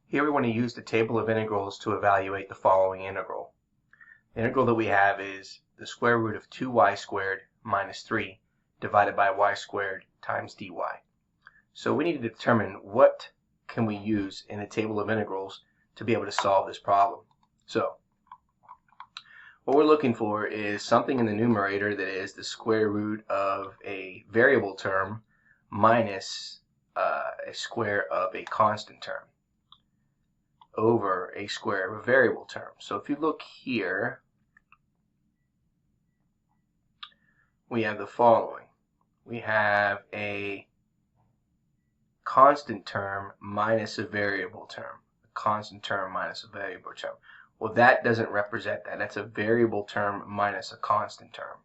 Here we want to use the table of integrals to evaluate the following integral. The integral that we have is the square root of 2y squared minus 3 divided by y squared times dy. So we need to determine what can we use in the table of integrals to be able to solve this problem. So what we're looking for is something in the numerator that is the square root of a variable term minus a square of a constant term over a square of a variable term. So if you look here, we have the following. We have a constant term minus a variable term. A constant term minus a variable term. Well, that doesn't represent that. That's a variable term minus a constant term.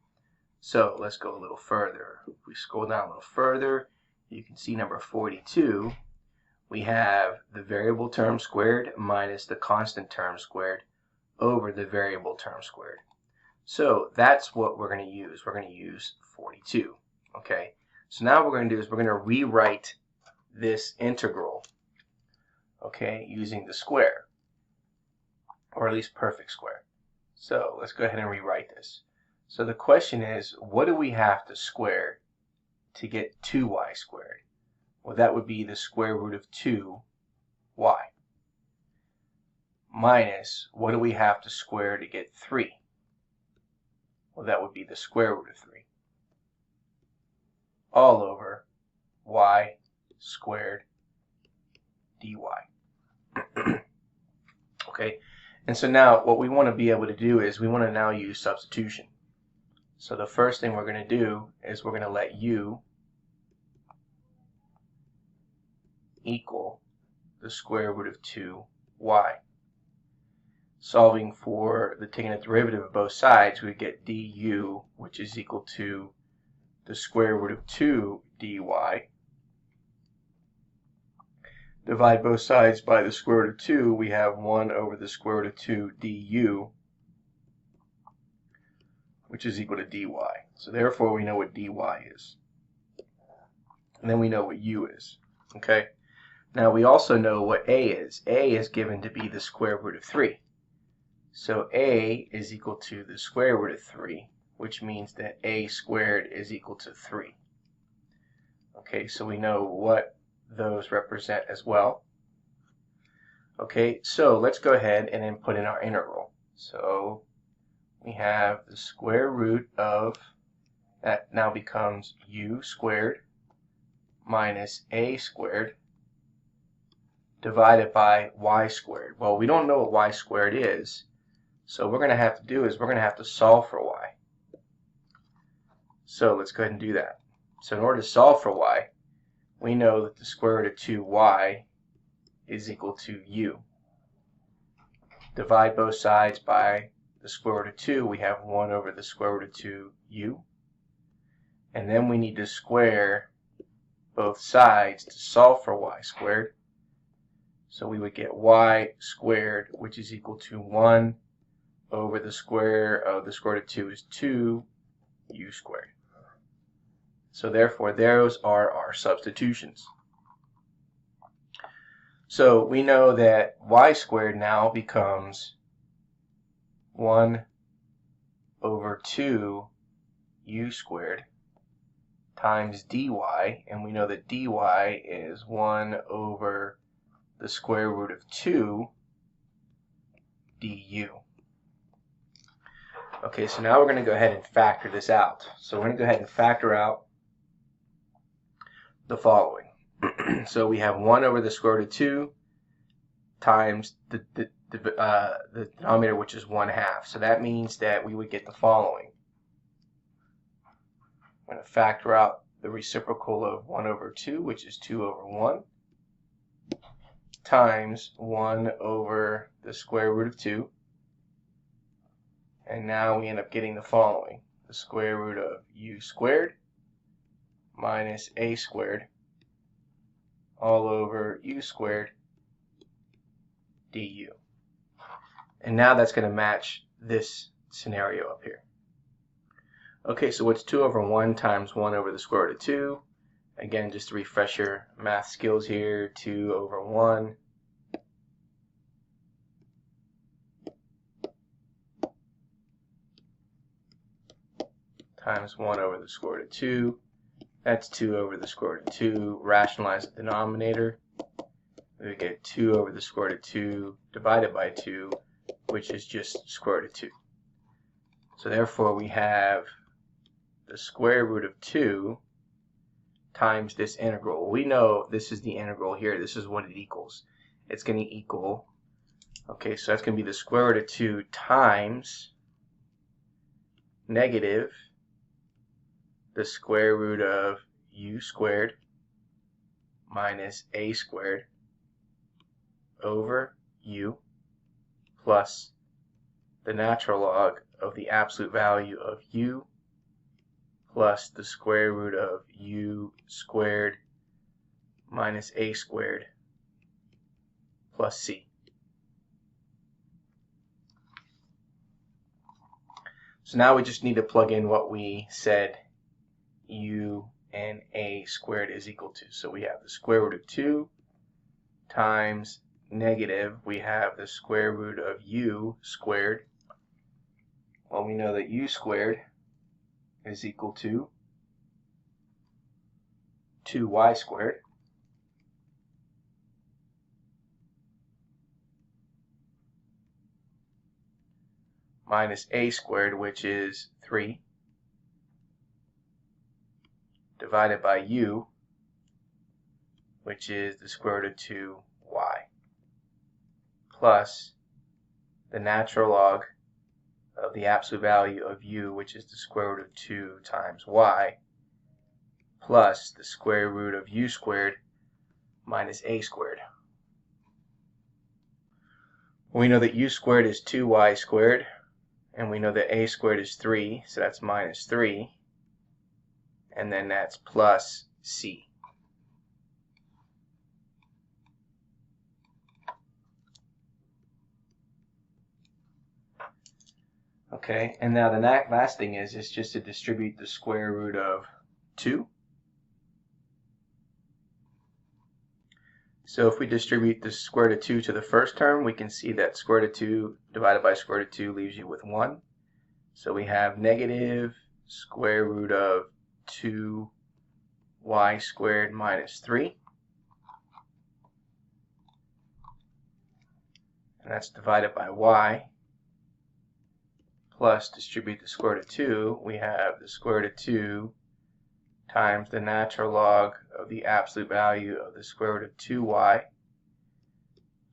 So let's go a little further. If we scroll down a little further, you can see number 42. We have the variable term squared minus the constant term squared over the variable term squared. So that's what we're going to use. We're going to use 42. Okay. So now what we're going to do is we're going to rewrite this integral, okay, using the square, or at least perfect square. So let's go ahead and rewrite this. So the question is, what do we have to square to get 2y squared? Well, that would be the square root of 2y. Minus, what do we have to square to get 3? Well, that would be the square root of 3. All over y squared dy. Okay, and so now what we want to be able to do is we want to now use substitution. So the first thing we're going to do is we're going to let u equal the square root of 2y. Solving for taking the derivative of both sides, we get du, which is equal to the square root of 2 dy. Divide both sides by the square root of 2, we have 1 over the square root of 2 du, which is equal to dy. So therefore we know what dy is. And then we know what u is. Okay? Now we also know what a is. A is given to be the square root of 3. So a is equal to the square root of 3, which means that a squared is equal to 3. Okay, so we know what those represent as well. Okay, so let's go ahead and then put in our integral. So we have the square root of, that now becomes u squared minus a squared divided by y squared. Well, we don't know what y squared is, so what we're going to have to do is we're going to have to solve for y. So let's go ahead and do that. So in order to solve for y, we know that the square root of 2y is equal to u. Divide both sides by the square root of 2, we have 1 over the square root of 2u. And then we need to square both sides to solve for y squared. So we would get y squared, which is equal to 1 over the square of the square root of 2 is 2u squared. So therefore, those are our substitutions. So we know that y squared now becomes 1 over 2 u squared times dy, and we know that dy is 1 over the square root of 2 du. Okay, so now we're going to go ahead and factor this out. So we're going to go ahead and factor out the following. So we have 1 over the square root of 2 times the denominator, which is 1/2. So that means that we would get the following. I'm going to factor out the reciprocal of 1 over 2, which is 2 over 1, times 1 over the square root of 2. And now we end up getting the following. The square root of u squared minus a squared all over u squared du. And now that's going to match this scenario up here. Okay, so what's 2 over 1 times 1 over the square root of 2? Again, just to refresh your math skills here, 2 over 1 times 1 over the square root of 2. That's 2 over the square root of 2. Rationalize the denominator. We get 2 over the square root of 2 divided by 2, which is just square root of 2. So therefore we have the square root of 2 times this integral. We know this is the integral here. This is what it equals. It's going to equal, okay, so that's going to be the square root of 2 times negative the square root of u squared minus a squared over u plus the natural log of the absolute value of u plus the square root of u squared minus a squared plus c. So now we just need to plug in what we said u and a squared is equal to. So we have the square root of 2 times negative, we have the square root of u squared. Well, we know that u squared is equal to 2y squared minus a squared, which is 3, divided by u, which is the square root of 2y, plus the natural log of the absolute value of u, which is the square root of 2 times y, plus the square root of u squared minus a squared. We know that u squared is 2y squared, and we know that a squared is 3, so that's minus 3, and then that's plus c. Okay, and now the last thing is just to distribute the square root of 2. So if we distribute the square root of 2 to the first term, we can see that square root of 2 divided by square root of 2 leaves you with 1. So we have negative square root of 2y squared minus 3. And that's divided by y. Plus distribute the square root of 2, we have the square root of 2 times the natural log of the absolute value of the square root of 2y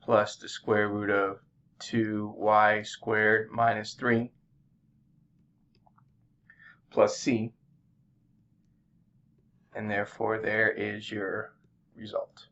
plus the square root of 2y squared minus 3 plus c, and therefore there is your result.